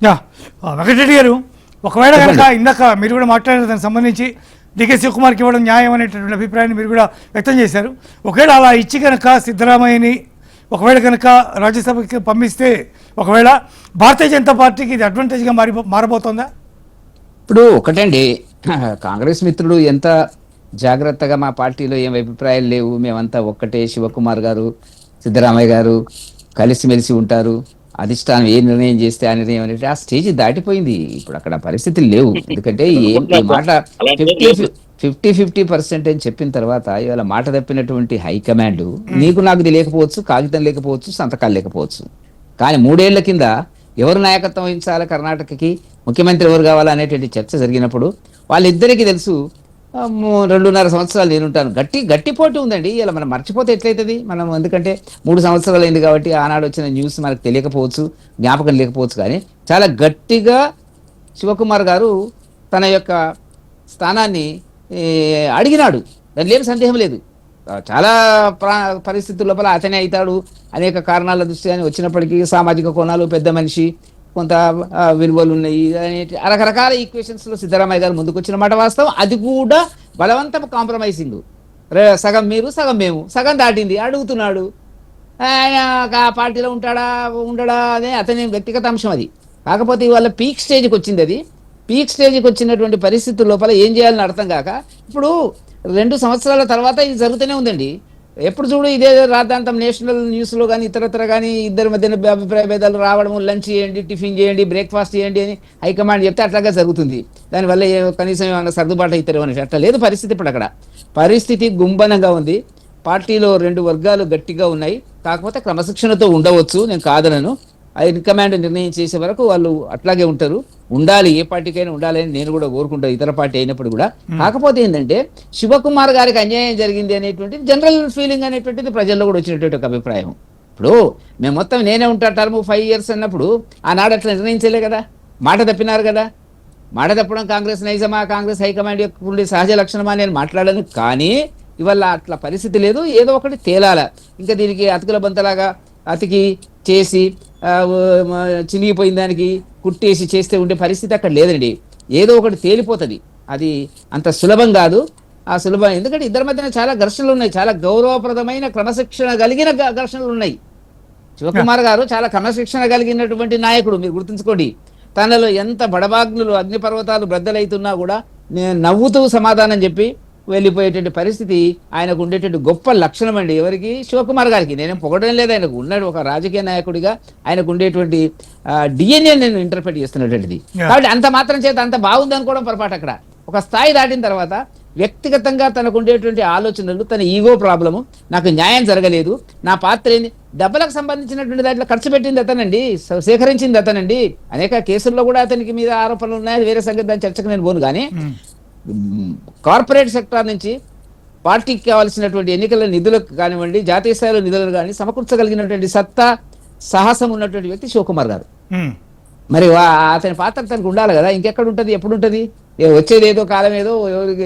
Yeah Venkatareddy గారు, ఒకవేళ కనుక చెప్పండి. ఇందాక మీరు కూడా మాట్లాడారు దానికి సంబంధించి డికే శివకుమార్కి ఇవ్వడం న్యాయం అనేటటువంటి అభిప్రాయాన్ని మీరు కూడా వ్యక్తం చేశారు. ఒకవేళ అలా ఇచ్చి కనుక సిద్ధరామయ్యని ఒకవేళ కనుక రాజ్యసభకి పంపిస్తే ఒకవేళ భారతీయ జనతా పార్టీకి ఇది అడ్వాంటేజ్గా మారబోతోందా? ఇప్పుడు ఒకటండి, కాంగ్రెస్ మిత్రుడు ఎంత జాగ్రత్తగా మా పార్టీలో ఏం అభిప్రాయాలు లేవు, మేమంతా ఒక్కటే, శివకుమార్ గారు సిద్ధరామయ్య గారు కలిసిమెలిసి ఉంటారు, అధిష్టానం ఏ నిర్ణయం చేస్తే ఆ నిర్ణయం అనేది ఆ స్టేజ్ దాటిపోయింది. ఇప్పుడు అక్కడ పరిస్థితులు లేవు. ఎందుకంటే ఈ మాట అలాంటిదే ఫిఫ్టీ లేదు. 50% అని చెప్పిన తర్వాత ఇవాళ మాట తప్పినటువంటి హైకమాండ్ నీకు నాకు ఇది లేకపోవచ్చు, కాగితం లేకపోవచ్చు, సంతకాలు లేకపోవచ్చు, కానీ 3 ఏళ్ల కింద ఎవరు నాయకత్వం వహించాలి కర్ణాటకకి, ముఖ్యమంత్రి ఎవరు కావాలా అనేటువంటి చర్చ జరిగినప్పుడు వాళ్ళిద్దరికీ తెలుసు 2.5 సంవత్సరాలు నేనుంటాను. గట్టి పోటీ ఉందండి. ఇలా మనం మర్చిపోతే ఎట్లయితుంది మనం? ఎందుకంటే 3 సంవత్సరాలు అయింది కాబట్టి ఆనాడు వచ్చిన న్యూస్ మనకు తెలియకపోవచ్చు, జ్ఞాపకం లేకపోవచ్చు, కానీ చాలా గట్టిగా శివకుమార్ గారు తన యొక్క స్థానాన్ని అడిగినాడు. దానిలో ఏం సందేహం లేదు. చాలా పరిస్థితుల లోపల అతనే అవుతాడు అనేక కారణాల దృష్ట్యా వచ్చినప్పటికీ సామాజిక కోణాలు, పెద్ద మనిషి, కొంత విలువలు ఉన్నాయి అనే రకరకాల ఈక్వేషన్స్ లో సిద్ధరామయ్య గారు ముందుకు వచ్చిన మాట వాస్తవం. అది కూడా బలవంతం కాంప్రమైజింగ్. సగం మీరు సగం మేము, సగం దాటింది అడుగుతున్నాడు. ఆయన ఆ పార్టీలో ఉండడా అనే అతని వ్యక్తిగత అంశం అది. కాకపోతే ఇవాళ పీక్ స్టేజ్కి వచ్చింది. అది పీక్ స్టేజ్కి వచ్చినటువంటి పరిస్థితుల లోపల ఏం చేయాలని అర్థం కాక ఇప్పుడు 2 సంవత్సరాల తర్వాత ఇది జరుగుతూనే ఉందండి. ఎప్పుడు చూడు ఇదే రాద్ధాంతం. నేషనల్ న్యూస్లో కానీ ఇతరత్ర కానీ ఇద్దరి మధ్యన అభిప్రాయ భేదాలు రావడం, లంచ్ చేయండి, టిఫిన్ చేయండి, బ్రేక్ఫాస్ట్ చేయండి అని హైకమాండ్ చెప్తే అట్లాగే జరుగుతుంది. దానివల్ల కనీసం ఏమైనా సర్దుబాటు అవుతారు అని అట్లా లేదు పరిస్థితి. ఇప్పుడు అక్కడ పరిస్థితి గుంభనంగా ఉంది. పార్టీలో 2 వర్గాలు గట్టిగా ఉన్నాయి. కాకపోతే క్రమశిక్షణతో ఉండవచ్చు, నేను కాదనను. హైకమాండ్ నిర్ణయం చేసే వరకు వాళ్ళు అట్లాగే ఉంటారు. ఉండాలి, ఏ పార్టీకైనా ఉండాలని నేను కూడా కోరుకుంటాను, ఇతర పార్టీ అయినప్పుడు కూడా. కాకపోతే ఏంటంటే శివకుమార్ గారికి అన్యాయం జరిగింది అనేటువంటిది జనరల్ ఫీలింగ్ అనేటువంటిది ప్రజల్లో కూడా వచ్చినటువంటి ఒక అభిప్రాయం. ఇప్పుడు మేము మొత్తం నేనే ఉంటా టర్మ్ 5 years అన్నప్పుడు ఆనాడు అట్లా నిర్ణయించలే కదా, మాట తప్పినారు కదా. మాట తప్పడం కాంగ్రెస్ నైజమా, కాంగ్రెస్ హైకమాండ్ యొక్క ఉండే సహజ లక్షణమా నేను మాట్లాడను. కానీ ఇవాళ అట్లా పరిస్థితి లేదు. ఏదో ఒకటి తేలాల. ఇంకా దీనికి అతుకుల బంతలాగా అతికి చేసి చినిగిపోయిన దానికి కుట్టేసి చేస్తే ఉండే పరిస్థితి అక్కడ లేదండి. ఏదో ఒకటి తేలిపోతుంది. అది అంత సులభం కాదు. ఆ సులభం ఎందుకంటే ఇద్దరి మధ్యన చాలా ఘర్షణలు ఉన్నాయి, చాలా గౌరవప్రదమైన క్రమశిక్షణ కలిగిన ఘర్షణలు ఉన్నాయి. శివకుమార్ గారు చాలా క్రమశిక్షణ కలిగినటువంటి నాయకుడు, మీరు గుర్తుంచుకోండి. తనలో ఎంత బడబాగ్నులు అగ్నిపర్వతాలు బ్రద్దలైతున్నా కూడా నేను నవ్వుతూ సమాధానం చెప్పి వెళ్ళిపోయేటువంటి పరిస్థితి ఆయనకు ఉండేటువంటి గొప్ప లక్షణం అండి. ఎవరికి? శివకుమార్ గారికి. నేనేం పొగడం లేదు, ఆయనకు ఉన్నాడు ఒక రాజకీయ నాయకుడిగా ఆయనకు ఉండేటువంటి డిఎన్ఏ నేను ఇంటర్ప్రిట్ చేస్తున్నటువంటిది. కాబట్టి అంత మాత్రం చేత అంత బాగుంది అనుకోవడం పొరపాటు. అక్కడ ఒక స్థాయి దాటిన తర్వాత వ్యక్తిగతంగా తనకు ఉండేటువంటి ఆలోచనలు, తన ఈగో ప్రాబ్లము, నాకు న్యాయం జరగలేదు, నా పాత్ర ఏంది, డబ్బులకు సంబంధించినటువంటి దాంట్లో ఖర్చు పెట్టింది అతనండి, సేకరించింది అతనండి. అనేక కేసుల్లో కూడా అతనికి మీద ఆరోపణలు ఉన్నాయి, వేరే సంగతి, దాని చర్చకు నేను పోను. కానీ కార్పొరేట్ సెక్టార్ నుంచి పార్టీకి కావాల్సినటువంటి ఎన్నికల నిధులకు కానివ్వండి, జాతీయ స్థాయిలో నిధులు కానీ సమకూర్చగలిగినటువంటి సత్తా, సాహసం ఉన్నటువంటి వ్యక్తి శివకుమార్ గారు. మరి అతని పాత్ర తనకు ఉండాలి కదా. ఇంకెక్కడ ఉంటుంది, ఎప్పుడు ఉంటుంది? వచ్చేది ఏదో కాలం, ఏదో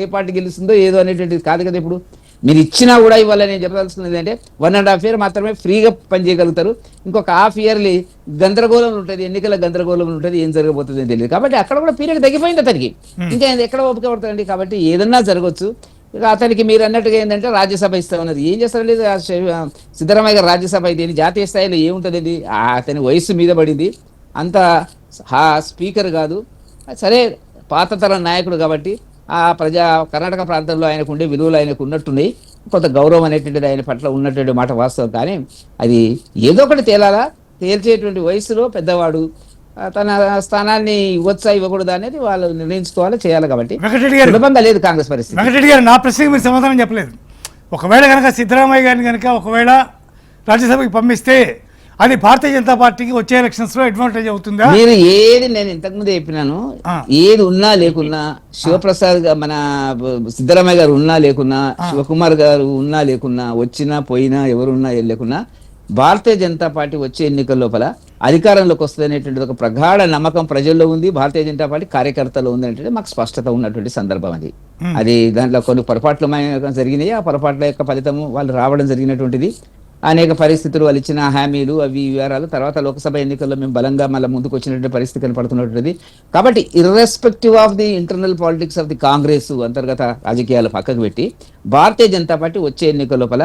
ఏ పార్టీ గెలుస్తుందో ఏదో అనేటువంటిది కాదు కదా. ఇప్పుడు మీరు ఇచ్చినా కూడా ఇవాళ నేను చెప్పదలుచుకున్నది అంటే 1.5 year మాత్రమే ఫ్రీగా పనిచేయగలుగుతారు. ఇంకొక హాఫ్ ఇయర్లీ గందరగోళం ఉంటుంది, ఎన్నికల గందరగోళం ఉంటుంది, ఏం జరగబోతుంది అని తెలియదు. కాబట్టి అక్కడ కూడా పీరియడ్ తగ్గిపోయింది అతనికి. ఇంకా ఎక్కడ ఓపిక పడుతుందండి. కాబట్టి ఏదన్నా జరగవచ్చు. ఇక అతనికి మీరు అన్నట్టుగా ఏంటంటే రాజ్యసభ ఇస్తామన్నది ఏం చేస్తారండి? సిద్ధరామయ్య గారు రాజ్యసభ అయితే జాతీయ స్థాయిలో ఏముంటుందండి? అతని వయసు మీద పడింది, అంత స్పీకర్ కాదు. సరే, పాత తరం నాయకుడు కాబట్టి ఆ కర్ణాటక ప్రాంతంలో ఆయనకు ఉండే విలువలు ఆయనకు ఉన్నట్టున్నాయి, కొంత గౌరవం అనేటువంటిది ఆయన పట్ల ఉన్నటువంటి మాట వాస్తవం. కానీ అది ఏదో ఒకటి తేలాలా. తేల్చేటువంటి వయసులో పెద్దవాడు, తన స్థానాన్ని ఇవ్వచ్చా ఇవ్వకూడదా అనేది వాళ్ళు నిర్ణయించుకోవాలి, చేయాలి. కాబట్టి సులభంగా లేదు కాంగ్రెస్ పరిస్థితి. వెంకటరెడ్డి గారు, నా ప్రశ్నకి మీరు సమాధానం చెప్పలేదు. ఒకవేళ కనుక సిద్ధరామయ్య గారిని కనుక ఒకవేళ రాజ్యసభకి పంపిస్తే అది భారతీయ జనతా పార్టీకి వచ్చే ఎలక్షన్స్ లో అడ్వాంటేజ్ అవుతుందా? మీరు ఏది, నేను ఇంతకుముందు చెప్పినాను, ఏది ఉన్నా లేకున్నా, శివప్రసాద్ మన సిద్ధరామయ్య గారు ఉన్నా లేకున్నా, శివకుమార్ గారు ఉన్నా లేకున్నా, వచ్చినా పోయినా, ఎవరున్నా లేకున్నా, భారతీయ జనతా పార్టీ వచ్చే ఎన్నికల లోపల అధికారంలోకి వస్తుంది అనేటువంటిది ఒక ప్రగాఢ నమ్మకం ప్రజల్లో ఉంది. భారతీయ జనతా పార్టీ కార్యకర్తలు ఉంది అంటే మాకు స్పష్టత ఉన్నటువంటి సందర్భం అది. అది దాంట్లో కొన్ని పొరపాట్లు జరిగినాయి. ఆ పొరపాట్ల యొక్క ఫలితము వాళ్ళు రావడం జరిగినటువంటిది. అనేక పరిస్థితులు వాళ్ళు ఇచ్చిన హామీలు అవి వివరాలు తర్వాత లోక్సభ ఎన్నికల్లో మేము బలంగా మళ్ళీ ముందుకు వచ్చినటువంటి పరిస్థితి కనపడుతున్నటువంటిది. కాబట్టి irrespective of the internal politics of the Congress అంతర్గత రాజకీయాలు పక్కకు పెట్టి భారతీయ జనతా పార్టీ వచ్చే ఎన్నికల లోపల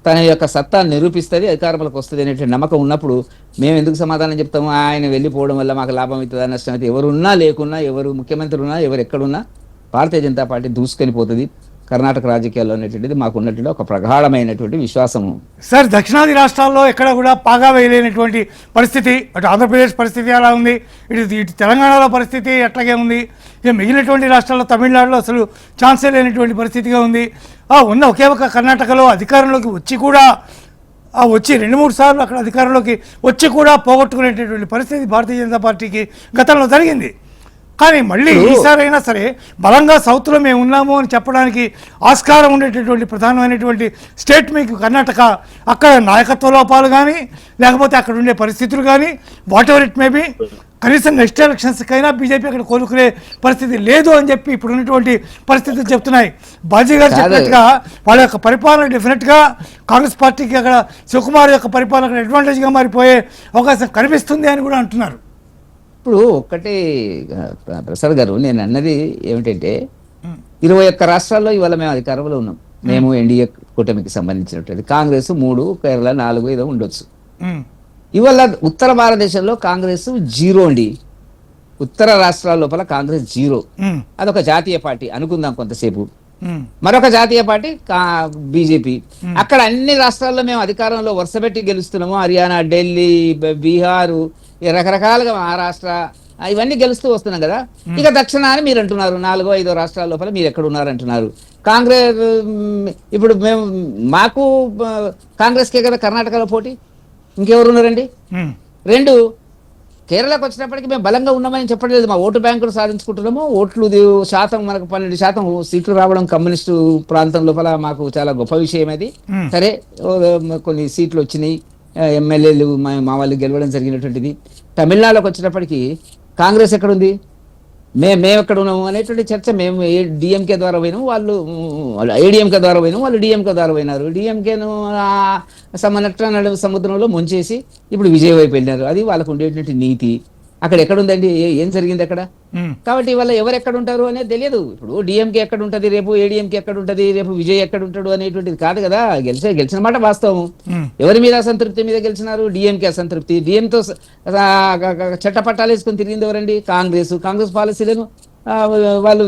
తన యొక్క సత్తా నిరూపిస్తుంది, అధికారంలోకి వస్తుంది అనేటువంటి నమ్మకం ఉన్నప్పుడు మేము ఎందుకు సమాధానం చెప్తాము? ఆయన వెళ్ళిపోవడం వల్ల మాకు లాభం అవుతుందా నష్టం అయితే? ఎవరున్నా లేకున్నా, ఎవరు ముఖ్యమంత్రి ఉన్నా, ఎవరు ఎక్కడున్నా భారతీయ జనతా పార్టీ దూసుకెళ్ళిపోతుంది కర్ణాటక రాజకీయాల్లో అనేటువంటిది మాకు ఉన్నటువంటి ఒక ప్రగాఢమైనటువంటి విశ్వాసము. సార్, దక్షిణాది రాష్ట్రాల్లో ఎక్కడ కూడా పాగా వేయలేనటువంటి పరిస్థితి, అటు ఆంధ్రప్రదేశ్ పరిస్థితి అలా ఉంది, ఇటు తెలంగాణలో పరిస్థితి అట్లాగే ఉంది, ఇక మిగిలినటువంటి రాష్ట్రాల్లో తమిళనాడులో అసలు ఛాన్సే లేనటువంటి పరిస్థితిగా ఉంది. ఉన్న ఒకే ఒక కర్ణాటకలో అధికారంలోకి వచ్చి కూడా వచ్చి 2-3 సార్లు అక్కడ అధికారంలోకి వచ్చి కూడా పోగొట్టుకునేటటువంటి పరిస్థితి భారతీయ జనతా పార్టీకి గతంలో జరిగింది. కానీ మళ్ళీ ఈసారైనా సరే బలంగా సౌత్లో మేము ఉన్నాము అని చెప్పడానికి ఆస్కారం ఉండేటటువంటి ప్రధానమైనటువంటి స్టేట్ మీకు కర్ణాటక. అక్కడ నాయకత్వ లోపాలు కానీ లేకపోతే అక్కడ ఉండే పరిస్థితులు కానీ వాట్ ఎవర్ ఇట్ మేబీ, కనీసం నెక్స్ట్ ఎలక్షన్స్కైనా బీజేపీ అక్కడ కోలుకునే పరిస్థితి లేదు అని చెప్పి ఇప్పుడు ఉన్నటువంటి పరిస్థితులు చెప్తున్నాయి. బాజీ గారు చెప్పినట్టుగా వాళ్ళ యొక్క పరిపాలన డెఫినెట్గా కాంగ్రెస్ పార్టీకి అక్కడ శివకుమార్ యొక్క పరిపాలన అడ్వాంటేజ్గా మారిపోయే అవకాశం కనిపిస్తుంది అని కూడా అంటున్నారు. ఇప్పుడు ఒక్కటే ప్రసాద్ గారు, నేను అన్నది ఏమిటంటే 21 రాష్ట్రాల్లో ఇవాళ మేము అధికారంలో ఉన్నాం. మేము ఎన్డీఏ కూటమికి సంబంధించినటువంటి కాంగ్రెస్ 3, కేరళ 4 ఏదో ఉండొచ్చు. ఇవాళ ఉత్తర భారతదేశంలో కాంగ్రెస్ 0 అండి. ఉత్తర రాష్ట్రాల లోపల కాంగ్రెస్ 0. అదొక జాతీయ పార్టీ అనుకుందాం కొంతసేపు. మరొక జాతీయ పార్టీ బీజేపీ. అక్కడ అన్ని రాష్ట్రాల్లో మేము అధికారంలో వరుసపెట్టి గెలుస్తున్నాము. హర్యానా, ఢిల్లీ, బీహారు, రకరకాలుగా మహారాష్ట్ర ఇవన్నీ గెలుస్తూ వస్తున్నాం కదా. ఇక దక్షిణాన్ని మీరు అంటున్నారు 4-5 రాష్ట్రాల లోపల మీరు ఎక్కడ ఉన్నారు అంటున్నారు. కాంగ్రెస్ ఇప్పుడు మాకు కాంగ్రెస్కే కదా కర్ణాటకలో పోటీ, ఇంకెవరు ఉన్నారండి? 2 కేరళకు వచ్చినప్పటికీ మేము బలంగా ఉన్నామని చెప్పలేదు. మా ఓటు బ్యాంకును సాధించుకుంటున్నాము. ఓట్లు శాతం మనకు 12% సీట్లు రావడం కమ్యూనిస్టు ప్రాంతం లోపల మాకు చాలా గొప్ప విషయం అది. సరే, కొన్ని సీట్లు వచ్చినాయి, ఎమ్మెల్యేలు మా వాళ్ళు గెలవడం జరిగినటువంటిది. తమిళనాడులోకి వచ్చినప్పటికీ కాంగ్రెస్ ఎక్కడుంది, మేము ఎక్కడ ఉన్నాము అనేటువంటి చర్చ. మేము డిఎంకే ద్వారా పోయినాము, వాళ్ళు ఏడిఎంకే ద్వారా పోయినాము, వాళ్ళు డిఎంకే ద్వారా పోయినారు. డిఎంకేను సముద్రంలో ముంచేసి ఇప్పుడు విజయ్ వైపు వెళ్ళినారు. అది వాళ్ళకు ఉండేటువంటి నీతి. అక్కడ ఎక్కడుందండి? ఏం జరిగింది అక్కడ? కాబట్టి ఇవాళ ఎవరు ఎక్కడ ఉంటారు అనేది తెలియదు. ఇప్పుడు డిఎంకే ఎక్కడ ఉంటుంది, రేపు ఏడిఎంకే ఎక్కడ ఉంటుంది, రేపు విజయ్ ఎక్కడ ఉంటాడు అనేటువంటిది కాదు కదా. గెలిచిన మాట వాస్తవం. ఎవరి మీద అసంతృప్తి మీద గెలిచినారు? డిఎంకే అసంతృప్తి. డిఎంతో చట్టపట్టాలు వేసుకొని తిరిగింది ఎవరండి? కాంగ్రెస్ పాలసీలను వాళ్ళు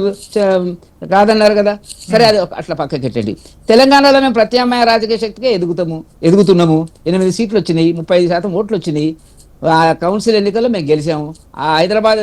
కాదన్నారు కదా. సరే, అది అట్లా పక్కకెట్టండి. తెలంగాణలో మేము ప్రత్యామ్నాయ రాజకీయ శక్తిగా ఎదుగుతున్నాము. 8 సీట్లు వచ్చినాయి, 35% ఓట్లు వచ్చినాయి. కౌన్సిల్ ఎన్నికల్లో మేము గెలిచాము. హైదరాబాద్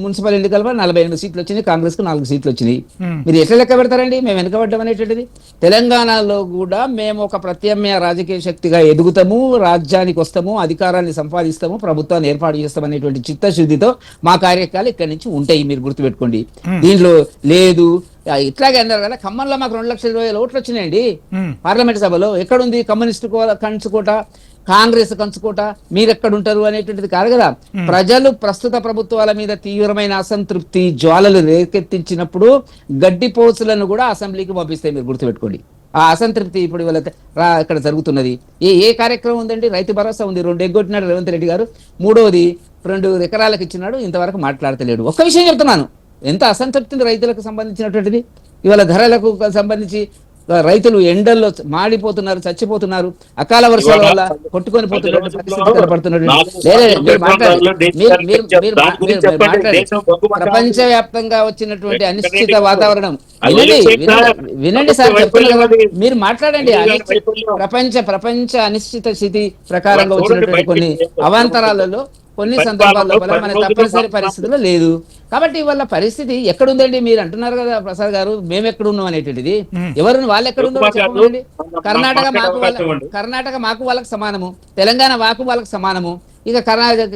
మున్సిపల్ ఎన్నికల్లో 48 సీట్లు వచ్చినాయి, కాంగ్రెస్ కు 4 సీట్లు వచ్చినాయి. మీరు ఎట్లా లెక్క పెడతారండి మేము వెనకబడ్డం అనేటువంటిది? తెలంగాణలో కూడా మేము ఒక ప్రత్యామ్నాయ రాజకీయ శక్తిగా ఎదుగుతాము, రాజ్యానికి వస్తాము, అధికారాన్ని సంపాదిస్తాము, ప్రభుత్వాన్ని ఏర్పాటు చేస్తాం అనేటువంటి చిత్తశుద్ధితో మా కార్యక్రమాలు ఇక్కడి నుంచి ఉంటాయి. మీరు గుర్తుపెట్టుకోండి. దీంట్లో లేదు ఇట్లాగే అన్నారు కదా, ఖమ్మంలో మాకు 2,20,000 ఓట్లు వచ్చినాయండి పార్లమెంట్ సభలో. ఎక్కడుంది కమ్యూనిస్టు కంచుకోట, కాంగ్రెస్ కంచుకోట? మీరెక్కడుంటారు అనేటువంటిది కాదు కదా. ప్రజలు ప్రస్తుత ప్రభుత్వాల మీద తీవ్రమైన అసంతృప్తి జ్వాలలు రేకెత్తించినప్పుడు గడ్డిపోసులను కూడా అసెంబ్లీకి పంపిస్తాయి. మీరు గుర్తుపెట్టుకోండి. ఆ అసంతృప్తి ఇప్పుడు ఇక్కడ జరుగుతున్నది. ఏ కార్యక్రమం ఉందండి? రైతు భరోసా ఉంది, 2 ఎగ్గొట్టినాడు రేవంత్ రెడ్డి గారు. 3వది 2 ఎకరాలకు ఇచ్చినాడు, ఇంతవరకు మాట్లాడతలేడు. ఒక్క విషయం చెప్తున్నాను, ఎంత అసంతృప్తి రైతులకు సంబంధించినటువంటిది. ఇవాళ ధరలకు సంబంధించి రైతులు ఎండల్లో మాడిపోతున్నారు, చచ్చిపోతున్నారు, అకాల వర్షాల వల్ల కొట్టుకొని పోతున్నటువంటి పరిస్థితి కనపడుతున్నటువంటి. ప్రపంచ వ్యాప్తంగా వచ్చినటువంటి అనిశ్చిత వాతావరణం. వినండి సార్, చెప్తున్నారు మీరు మాట్లాడండి. ప్రపంచ అనిశ్చిత స్థితి ప్రకారంగా వచ్చినటువంటి కొన్ని అవాంతరాలలో కొన్ని సందర్భాల్లో మన తప్పనిసరి పరిస్థితుల్లో లేదు. కాబట్టి వాళ్ళ పరిస్థితి ఎక్కడుందండి? మీరు అంటున్నారు కదా ప్రసాద్ గారు, మేము ఎక్కడున్నాం అనేటువంటిది. ఎవరు వాళ్ళు ఎక్కడుందో చెప్పండి. కర్ణాటక మాకు వాళ్ళకి సమానము, తెలంగాణ వాళ్ళకి సమానము. ఇక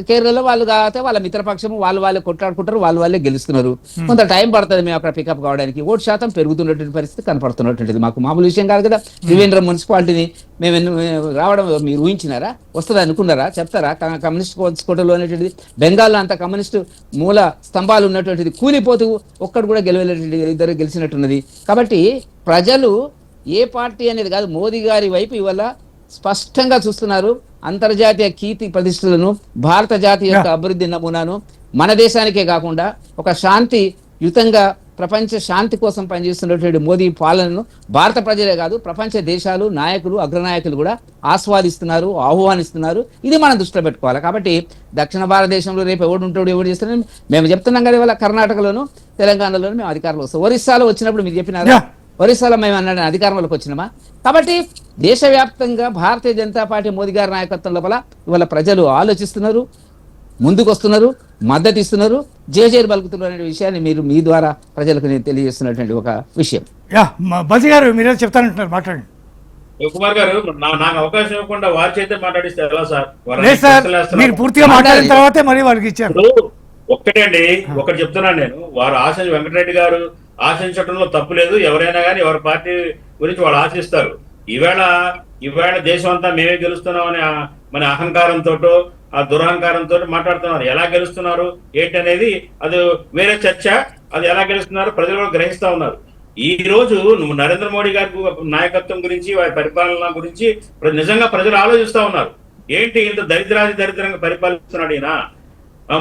కేరళలో వాళ్ళు కాకపోతే వాళ్ళ మిత్రపక్షము వాళ్ళే కొట్లాడుకుంటారు, వాళ్ళే గెలుస్తున్నారు. కొంత టైం పడుతుంది మేము అక్కడ పికప్ కావడానికి. ఓటు శాతం పెరుగుతున్నటువంటి పరిస్థితి కనపడుతున్నటువంటిది. మాకు మామూలు విషయం కాదు కదా. త్రివేంద్రం మున్సిపాలిటీని మేము రావడం మీరు ఊహించినారా? వస్తుంది అనుకున్నారా? చెప్తారా? కమ్యూనిస్ట్ కోటలో అనేటువంటిది, బెంగాల్లో అంత కమ్యూనిస్టు మూల స్తంభాలు ఉన్నటువంటిది కూలిపోతూ ఒక్కడు కూడా గెలవలేటువంటి 2 గెలిచినట్టున్నది. కాబట్టి ప్రజలు ఏ పార్టీ అనేది కాదు, మోదీ గారి వైపు ఇవాళ స్పష్టంగా చూస్తున్నారు. అంతర్జాతీయ కీర్తి ప్రతిష్టలను, భారత జాతి యొక్క అభివృద్ధి నమూనాను మన దేశానికే కాకుండా ఒక శాంతియుతంగా ప్రపంచ శాంతి కోసం పనిచేస్తున్నటువంటి మోదీ పాలనను భారత ప్రజలే కాదు ప్రపంచ దేశాలు, నాయకులు, అగ్రనాయకులు కూడా ఆస్వాదిస్తున్నారు, ఆహ్వానిస్తున్నారు. ఇది మనం దృష్టిలో పెట్టుకోవాలి. కాబట్టి దక్షిణ భారతదేశంలో రేపు ఎవడు ఉంటాడు, ఎవడు చేస్తున్నాడు మేము చెప్తున్నాం కదా. ఇవాళ కర్ణాటకలోను, తెలంగాణలోను మేము అధికారంలో వస్తాం. ఒరిస్సాలో వచ్చినప్పుడు మీరు చెప్పినారా? ఒరిస్సాలో మేము అన్నాడు అధికారంలోకి వచ్చినామా? కాబట్టి దేశవ్యాప్తంగా భారతీయ జనతా పార్టీ మోదీ గారి నాయకత్వం లోపల ఇవాళ ప్రజలు ఆలోచిస్తున్నారు, ముందుకు వస్తున్నారు, మద్దతు ఇస్తున్నారు, జేజేలు పలుకుతున్నారు అనే విషయాన్ని మీరు మీ ద్వారా ప్రజలకు నేను తెలియజేస్తున్నటువంటి ఒక విషయం. బజీ గారు మీరే చెప్తానంటున్నారు, మాట్లాడండి. కుమార్ గారు నాకు అవకాశం ఇవ్వకుండా వారి చేతే మాట్లాడిస్తే ఎలా సార్? మీరు పూర్తిగా మాట్లాడిన తర్వాతే మరి వారికి ఇచ్చారు. ఒక్కటే అండి, ఒకటి చెప్తున్నాను నేను. వారు వెంకటరెడ్డి గారు ఆశించడంలో తప్పు లేదు. ఎవరైనా కానీ ఎవరి పార్టీ గురించి వాళ్ళు ఆశిస్తారు. ఈవేళ దేశం అంతా మేమే గెలుస్తున్నామని మన అహంకారంతో, ఆ దురహంకారంతో మాట్లాడుతున్నారు. ఎలా గెలుస్తున్నారు ఏంటనేది అది వేరే చర్చ. అది ఎలా గెలుస్తున్నారు ప్రజలు కూడా గ్రహిస్తా ఉన్నారు. ఈ రోజు నువ్వు నరేంద్ర మోడీ గారి నాయకత్వం గురించి, వారి పరిపాలన గురించి నిజంగా ప్రజలు ఆలోచిస్తా ఉన్నారు. ఏంటి ఇంత దరిద్రంగా పరిపాలిస్తున్నాడు ఈయన?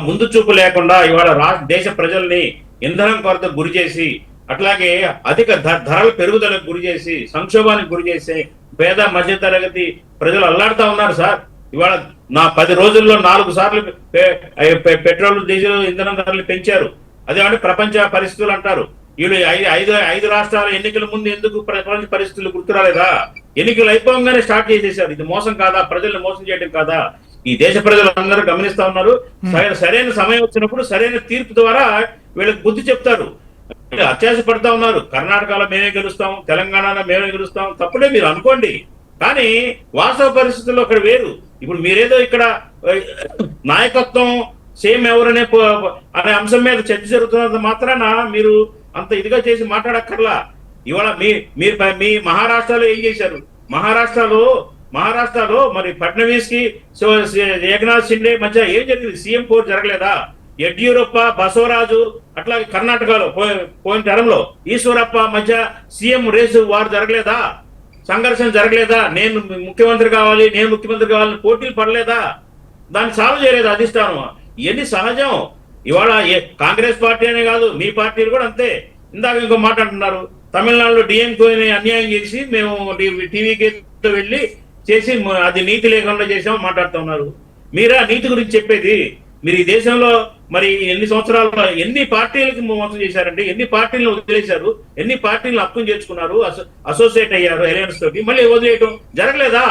ముందు చూపు లేకుండా ఇవాళ దేశ ప్రజల్ని ఇంధనం కొరత గురి చేసి, అట్లాగే అధిక ధరల పెరుగుదలకు గురి చేసి, సంక్షోభానికి గురి చేసి పేద మధ్య తరగతి ప్రజలు అల్లాడుతా ఉన్నారు సార్. ఇవాళ 10 రోజుల్లో 4 సార్లు పెట్రోల్, డీజిల్, ఇంధనం ధరలు పెంచారు. అదేమంటే ప్రపంచ పరిస్థితులు అంటారు. వీళ్ళు ఐదు రాష్ట్రాల ఎన్నికల ముందు ఎందుకు ప్రపంచ పరిస్థితులు గుర్తురాలేదా? ఎన్నికలు అయిపోగానే స్టార్ట్ చేసేసారు. ఇది మోసం కాదా? ప్రజల్ని మోసం చేయడం కాదా? ఈ దేశ ప్రజలు అందరూ గమనిస్తా ఉన్నారు. సరైన సమయం వచ్చినప్పుడు సరైన తీర్పు ద్వారా వీళ్ళకి బుద్ధి చెప్తారు. అత్యాశ పడతా ఉన్నారు. కర్ణాటకలో మేమే గెలుస్తాం, తెలంగాణలో మేమే గెలుస్తాం, తప్పులే మీరు అనుకోండి. కానీ వాస్తవ పరిస్థితుల్లో అక్కడ వేరు. ఇప్పుడు మీరేదో ఇక్కడ నాయకత్వం సేమ్ ఎవరనే అనే అంశం మీద చర్చ జరుగుతున్నంత మాత్రాన మీరు అంత ఇదిగా చేసి మాట్లాడక్కర్లా. ఇవాళ మీ మహారాష్ట్రలో ఏం చేశారు? మహారాష్ట్రలో మరి ఫడ్నవీస్ కి ఏకనాథ్ షిండే మధ్య ఏం జరిగింది? సీఎం పోర్ జరగలేదా? యడ్యూరప్ప, బసవరాజు, అట్లాగే కర్ణాటకలో పోయిన టర్మ్ లో ఈశ్వరప్ప మధ్య సీఎం రేసు వారు జరగలేదా? సంఘర్షణ జరగలేదా? నేను ముఖ్యమంత్రి కావాలని పోటీలు పడలేదా? దాన్ని సాల్వ్ చేయలేదు అధిష్టానం. ఇవన్నీ సహజం. ఇవాళ కాంగ్రెస్ పార్టీ అనే కాదు, మీ పార్టీలు కూడా అంతే. ఇందాక ఇంకో మాట అంటున్నారు, తమిళనాడులో డిఎంకేని అన్యాయం చేసి మేము టీవీకి వెళ్ళి చేసి అది నీతి లేకుండా చేసామని మాట్లాడుతూ ఉన్నారు. మీరా నీతి గురించి చెప్పేది? మీరు ఈ దేశంలో మరి ఎన్ని సంవత్సరాలు ఎన్ని పార్టీలకు మోసం చేశారండి? ఎన్ని పార్టీలను వదిలేశారు? ఎన్ని పార్టీలను అప్పులు చేర్చుకున్నారు? అసోసియేట్ అయ్యారు అలయన్స్ తోటి, మళ్ళీ వదిలేయటం జరగలేదా?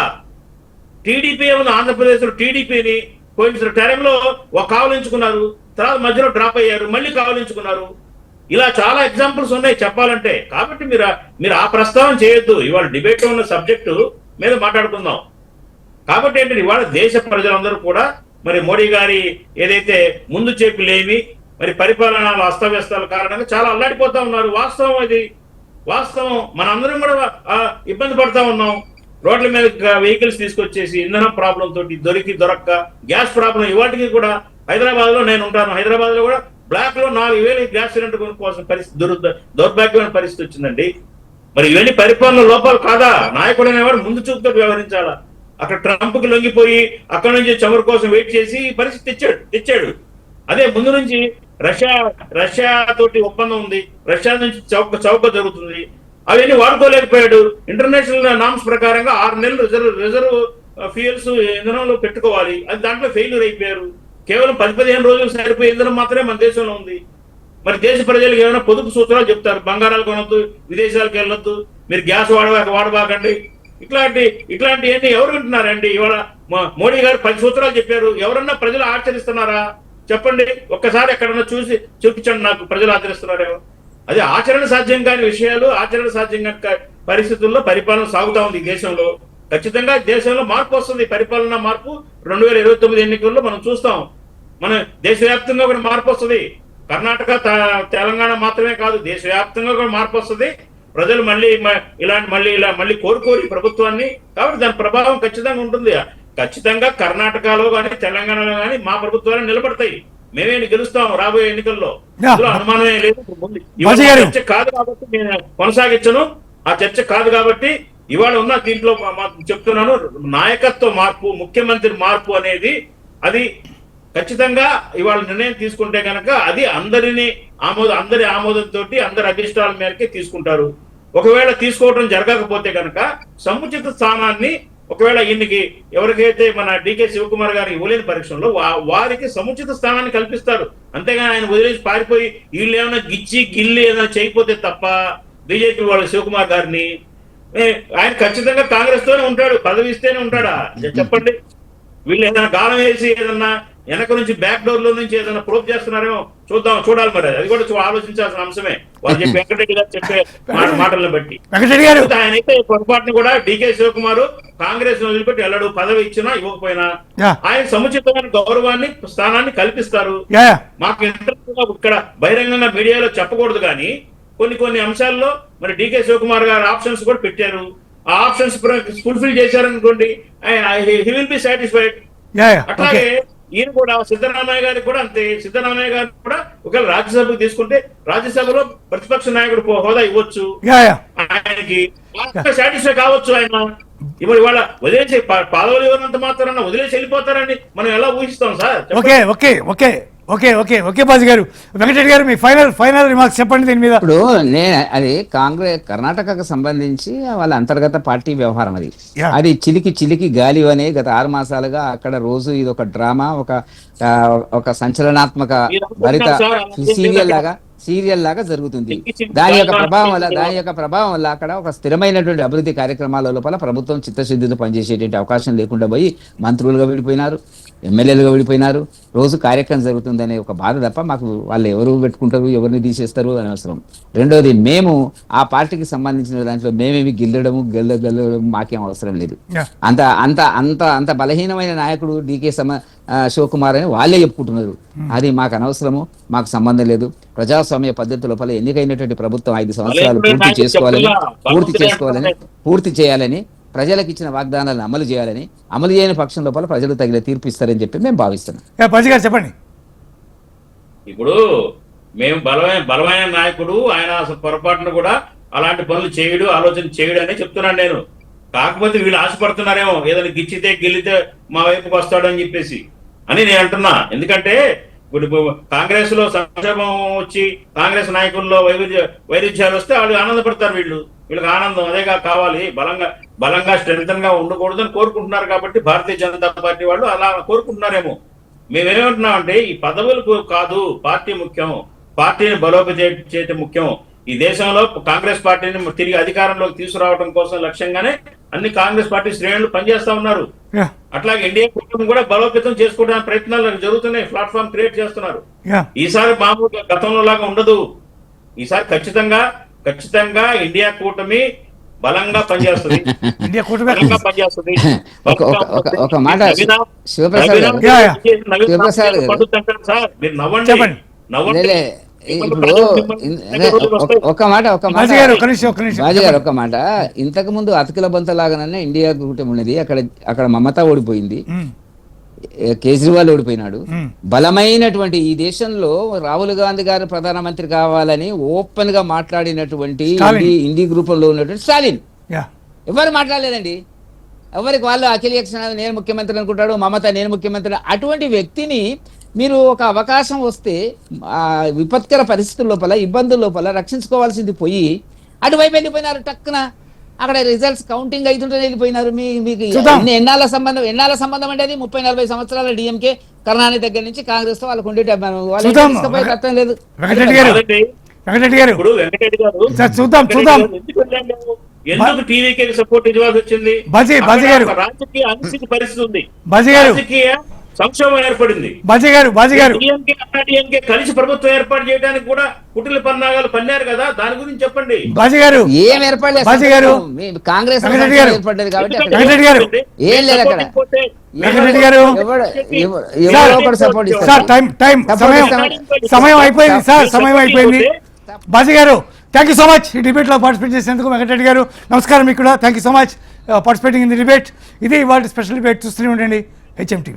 టీడీపీ ఏమన్నా ఆంధ్రప్రదేశ్ లో టీడీపీని పోయిన టైంలో కావలించుకున్నారు, తర్వాత మధ్యలో డ్రాప్ అయ్యారు, మళ్ళీ కావలించుకున్నారు. ఇలా చాలా ఎగ్జాంపుల్స్ ఉన్నాయి చెప్పాలంటే. కాబట్టి మీరు ఆ ప్రస్తావన చేయొద్దు. ఇవాళ డిబేట్ ఉన్న సబ్జెక్టు మీద మాట్లాడుకుందాం. కాబట్టి ఏంటంటే ఇవాళ దేశ ప్రజలందరూ కూడా మరి మోడీ గారి ఏదైతే ముందు చెప్పి లేవి మరి పరిపాలన అస్తవ్యస్తాల కారణంగా చాలా అల్లాడిపోతా ఉన్నారు. వాస్తవం అది, వాస్తవం. మనందరం కూడా ఇబ్బంది పడతా ఉన్నాం. రోడ్ల మీద వెహికల్స్ తీసుకొచ్చేసి ఇంధనం ప్రాబ్లం తోటి దొరక్క గ్యాస్ ప్రాబ్లం. ఇవాటికి కూడా హైదరాబాద్ లో నేను ఉంటాను. హైదరాబాద్ లో కూడా బ్లాక్ లో 4,000 గ్యాస్ సిలిండర్ కోసం పరిస్థితి, దౌర్భాగ్యమైన పరిస్థితి వచ్చిందండి. మరి ఇవన్నీ పరిపాలన లోపాలు కాదా? నాయకుడు అనేవాడు ముందు చూపుతో వ్యవహరించాలా. అక్కడ ట్రంప్ కి లొంగిపోయి అక్కడ నుంచి చమురు కోసం వెయిట్ చేసి పరిస్థితి తెచ్చాడు. అదే ముందు నుంచి రష్యా తోటి ఒప్పందం ఉంది, రష్యా నుంచి చౌక జరుగుతుంది, అవన్నీ వాడుకోలేకపోయాడు. ఇంటర్నేషనల్ నామ్స్ ప్రకారంగా 6 నెలలు రిజర్వ్ ఫ్యూయల్స్ ఇంధనంలో పెట్టుకోవాలి. అది దాంట్లో ఫెయిల్యూర్ అయిపోయారు. కేవలం 10-15 రోజులు సరిపోయే ఇంధనం మాత్రమే మన దేశంలో ఉంది. మరి దేశ ప్రజలకు ఏమైనా పొదుపు సూత్రాలు చెప్తారు, బంగారాలు కొనొద్దు, విదేశాలకు వెళ్ళొద్దు, మీరు గ్యాస్ వాడబాకండి, ఇట్లాంటివన్నీ ఎవరు వింటున్నారండి? ఇవాళ మోడీ గారు 10 సూత్రాలు చెప్పారు. ఎవరన్నా ప్రజలు ఆచరిస్తున్నారా చెప్పండి? ఒక్కసారి ఎక్కడన్నా చూపించండి నాకు ప్రజలు ఆచరిస్తున్నారేమో. అది ఆచరణ సాధ్యం కాని విషయాలు, ఆచరణ సాధ్యం కాని పరిస్థితుల్లో పరిపాలన సాగుతా ఉంది ఈ దేశంలో. ఖచ్చితంగా దేశంలో మార్పు వస్తుంది. పరిపాలన మార్పు 2029 ఎన్నికల్లో మనం చూస్తాం. మన దేశవ్యాప్తంగా కూడా మార్పు వస్తుంది. కర్ణాటక, తెలంగాణ మాత్రమే కాదు, దేశవ్యాప్తంగా కూడా మార్పు వస్తుంది. ప్రజలు మళ్ళీ కోరుకోరి ప్రభుత్వాన్ని. కాబట్టి దాని ప్రభావం ఖచ్చితంగా ఉంటుంది. ఖచ్చితంగా కర్ణాటకలో కానీ తెలంగాణలో కానీ మా ప్రభుత్వాలు నిలబడతాయి. మేమే గెలుస్తాం రాబోయే ఎన్నికల్లో, అనుమానమే లేదు. చర్చ కాదు కాబట్టి నేను కొనసాగించను. ఆ చర్చ కాదు కాబట్టి ఇవాళ ఉన్న దీంట్లో చెప్తున్నాను, నాయకత్వ మార్పు, ముఖ్యమంత్రి మార్పు అనేది అది ఖచ్చితంగా ఇవాళ నిర్ణయం తీసుకుంటే కనుక అది అందరి ఆమోదంతో అందరి అభిష్టాల మేరకే తీసుకుంటారు. ఒకవేళ తీసుకోవడం జరగకపోతే కనుక సముచిత స్థానాన్ని ఒకవేళ ఈయనకి ఎవరికైతే మన డికే శివకుమార్ గారు ఇవ్వలేని పరీక్షలో వారికి సముచిత స్థానాన్ని కల్పిస్తారు. అంతేగాని ఆయన వదిలేసి పారిపోయి వీళ్ళు ఏమైనా గిచ్చి గిల్లి ఏమైనా చేయకపోతే తప్ప బీజేపీ వాళ్ళు శివకుమార్ గారిని ఆయన ఖచ్చితంగా కాంగ్రెస్ తోనే ఉంటాడు, పదవి ఇస్తేనే ఉంటాడా చెప్పండి. వీళ్ళు ఏదైనా గాలం వేసి ఏదన్నా వెనక నుంచి బ్యాక్ డోర్ లో నుంచి ఏదైనా ప్రూఫ్ చేస్తున్నారేమో చూడాలి. మరి అది కూడా ఆలోచించాల్సిన అంశమే. వాళ్ళు చెప్పి వెంకటరెడ్డి గారు చెప్పే మాటలను బట్టి ఆయనైతే పొరపాటును కూడా డికే శివకుమార్ కాంగ్రెస్ వదిలిపెట్టి వెళ్ళడు. పదవి ఇచ్చినా ఇవ్వకపోయినా ఆయన సముచితమైన గౌరవాన్ని స్థానాన్ని కల్పిస్తారు. మాకు ఇంట్రెస్ట్ ఇక్కడ బహిరంగంగా మీడియాలో చెప్పకూడదు కానీ కొన్ని అంశాల్లో మరి డికే శివకుమార్ గారు ఆప్షన్స్ కూడా పెట్టారు. ఆ ఆప్షన్స్ ఫుల్ఫిల్ చేశారనుకోండి, హీ విల్ బి సాటిస్ఫైడ్. అట్లాగే ఈయన కూడా సిద్ధరామయ్య గారికి కూడా అంతే. సిద్ధరామయ్య గారు కూడా ఒకవేళ రాజ్యసభకు తీసుకుంటే రాజ్యసభలో ప్రతిపక్ష నాయకుడు హోదా ఇవ్వచ్చు, ఆయనకి సాటిస్ఫై కావచ్చు. ఆయన ఇప్పుడు ఇవాళ వదిలేసి పదవులు ఇవ్వనంత మాత్రాన వదిలేసి వెళ్ళిపోతారని మనం ఎలా ఊహిస్తాం సార్? ఓకే బాజీ గారు, వెంకటరెడ్డి గారు మీ ఫైనల్ రిమార్క్స్ చెప్పండి దీని మీద. ఇప్పుడు నేను అది కర్ణాటకకు సంబంధించి వాళ్ళ అంతర్గత పార్టీ వ్యవహారం అది చిలికి గాలి అనే గత 6 మాసాలుగా అక్కడ రోజు ఇది ఒక డ్రామా, ఒక సంచలనాత్మక భరిత సీరియల్ లాగా జరుగుతుంది. దాని యొక్క ప్రభావం వల్ల అక్కడ ఒక స్థిరమైనటువంటి అభివృద్ధి కార్యక్రమాల లోపల ప్రభుత్వం చిత్తశుద్ధితో పనిచేసేటువంటి అవకాశం లేకుండా పోయి మంత్రులుగా విడిపోయినారు, ఎమ్మెల్యేలుగా విడిపోయినారు. రోజు కార్యక్రమం జరుగుతుందనే ఒక బాధ తప్ప మాకు వాళ్ళు ఎవరు పెట్టుకుంటారు, ఎవరిని తీసేస్తారు అని అవసరం. రెండోది, మేము ఆ పార్టీకి సంబంధించిన దాంట్లో మేమేమి గెల్లడము మాకేం అవసరం లేదు. అంత అంత అంత అంత బలహీనమైన నాయకుడు డికే శివకుమార్ అని వాళ్ళే చెప్పుకుంటున్నారు. అది మాకు అనవసరము, మాకు సంబంధం లేదు. ప్రజాస్వామ్య పద్ధతి లోపల ఎన్నికైనటువంటి ప్రభుత్వం 5 సంవత్సరాలు పూర్తి చేయాలని ప్రజలకు ఇచ్చిన వాగ్దానాలను అమలు చేయని పక్షం లోపల ప్రజలు తగిన తీర్పు ఇస్తారని చెప్పి మేము భావిస్తున్నాం. చెప్పండి. ఇప్పుడు మేము బలమైన నాయకుడు, ఆయన పొరపాటును కూడా అలాంటి పనులు ఆలోచన చేయడు అని చెప్తున్నాను నేను. కాకపోతే వీళ్ళు ఆశపడుతున్నారేమో ఏదైనా గిల్లితే మా వైపుకి వస్తాడు అని చెప్పేసి అని నేను అంటున్నా. ఎందుకంటే ఇప్పుడు కాంగ్రెస్ లో సంక్షేమం వచ్చి కాంగ్రెస్ నాయకుల్లో వైరుధ్యాలు వస్తే వాళ్ళు ఆనందపడతారు. వీళ్ళకి ఆనందం అదేగా కావాలి, బలంగా స్ట్రెంగ్తన్ గా ఉండకూడదు అని కోరుకుంటున్నారు. కాబట్టి భారతీయ జనతా పార్టీ వాళ్ళు అలా కోరుకుంటున్నారేమో. మేమేమంటున్నామంటే ఈ పదవులకు కాదు, పార్టీ ముఖ్యం, పార్టీని బలోపేతం చేయటం ముఖ్యం. ఈ దేశంలో కాంగ్రెస్ పార్టీని తిరిగి అధికారంలోకి తీసుకురావడం కోసం లక్ష్యంగానే అన్ని కాంగ్రెస్ పార్టీ శ్రేణులు పనిచేస్తా ఉన్నారు. అట్లాగే ఎన్డీఏ కూటమి కూడా బలోపేతం చేసుకోవడానికి ప్రయత్నాలు జరుగుతున్నాయి, ప్లాట్ఫామ్ క్రియేట్ చేస్తున్నారు. ఈసారి మామూలుగా గతంలో లాగా ఉండదు. ఈసారి ఖచ్చితంగా ఇండియా కూటమి బలంగా పనిచేస్తుంది. ఒక మాట శివప్రసాద్ ఒక మాట ఇంతకు ముందు అతికిల బంత లాగానే ఇండియా కూటమి ఉన్నది. అక్కడ మమతా ఓడిపోయింది, కేజ్రీవాల్ ఓడిపోయినాడు. బలమైనటువంటి ఈ దేశంలో రాహుల్ గాంధీ గారు ప్రధానమంత్రి కావాలని ఓపెన్ గా మాట్లాడినటువంటి ఇండి గ్రూపంలో ఉన్నటువంటి స్టాలిన్ ఎవరు మాట్లాడలేదండి. ఎవరికి వాళ్ళు అఖిలేష్ నేను ముఖ్యమంత్రి అనుకుంటాడు, మమత నేను ముఖ్యమంత్రి. అటువంటి వ్యక్తిని మీరు ఒక అవకాశం వస్తే విపత్కర పరిస్థితుల లోపల, ఇబ్బందుల లోపల రక్షించుకోవాల్సింది పోయి అటువైపు వెళ్ళిపోయినారు. టక్కున అక్కడ రిజల్ట్స్ కౌంటింగ్ అవుతుంటే వెళ్ళిపోయినారు. మీకు ఎన్నాళ్ళ సంబంధం అంటే అది 30-40 సంవత్సరాల డిఎంకే కరుణానిధి దగ్గర నుంచి కాంగ్రెస్ తో వాళ్ళకు ఉండే తత్వం లేదు. ఎందుకు టీవీకి సపోర్ట్ ఇవ్వాల్సి వచ్చింది? రాజకీయ అనిశ్చిత పరిస్థితి ఉంది, రాజకీయ సంక్షోభం ఏర్పడింది. కలిసి ప్రభుత్వం ఏర్పాటు చేయడానికి కూడా కుటిల పన్నాగాలు పన్నారు కదా, దాని గురించి చెప్పండి. ఏం ఏర్పడలేదు కాంగ్రెస్ ఏర్పడలేదు కాబట్టి సమయం అయిపోయింది. బాజీ గారు థ్యాంక్ యూ సో మచ్ ఈ డిబేట్ లో పార్టిసిపేట్ చేసేందుకు. వెంకటరెడ్డి గారు నమస్కారం మీకు కూడా. Thank you so much participating in the debate. ఇది ఇవాళ స్పెషల్ డిబేట్. చూస్తూనే ఉండండి HM TV.